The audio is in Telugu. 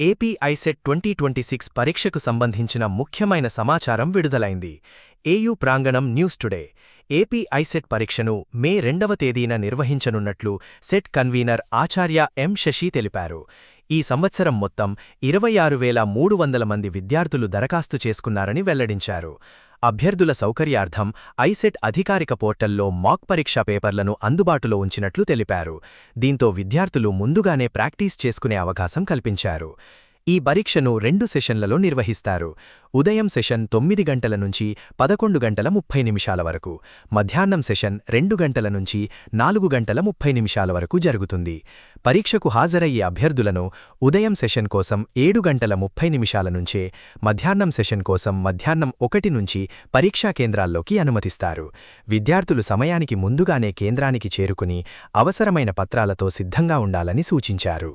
ఏపీ ఐసెట్ 2026 పరీక్షకు సంబంధించిన ముఖ్యమైన సమాచారం విడుదలైంది. ఏయూ ప్రాంగణం న్యూస్ టుడే. ఏపీ ఐసెట్ పరీక్షను మే 2వ తేదీన నిర్వహించనున్నట్లు సెట్ కన్వీనర్ ఆచార్య ఎం. శశి తెలిపారు. ఈ సంవత్సరం మొత్తం 26,300 మంది విద్యార్థులు దరఖాస్తు చేసుకున్నారని వెల్లడించారు. అభ్యర్థుల సౌకర్యార్థం ఐసెట్ అధికారిక పోర్టల్లో మాక్ పరీక్షా పేపర్లను అందుబాటులో ఉంచినట్లు తెలిపారు. దీంతో విద్యార్థులు ముందుగానే ప్రాక్టీస్ చేసుకునే అవకాశం కల్పించారు. ఈ పరీక్షను 2 సెషన్లలో నిర్వహిస్తారు. ఉదయం సెషన్ 9 గంటల నుంచి 11 గంటల 30 నిమిషాల వరకు, మధ్యాహ్నం సెషన్ 2 గంటల నుంచి 4 గంటల 30 నిమిషాల వరకు జరుగుతుంది. పరీక్షకు హాజరయ్యే అభ్యర్థులను ఉదయం సెషన్ కోసం 7 గంటల 30 నిమిషాల నుంచే, మధ్యాహ్నం సెషన్ కోసం మధ్యాహ్నం 1 నుంచి పరీక్షా కేంద్రాల్లోకి అనుమతిస్తారు. విద్యార్థులు సమయానికి ముందుగానే కేంద్రానికి చేరుకుని అవసరమైన పత్రాలతో సిద్ధంగా ఉండాలని సూచించారు.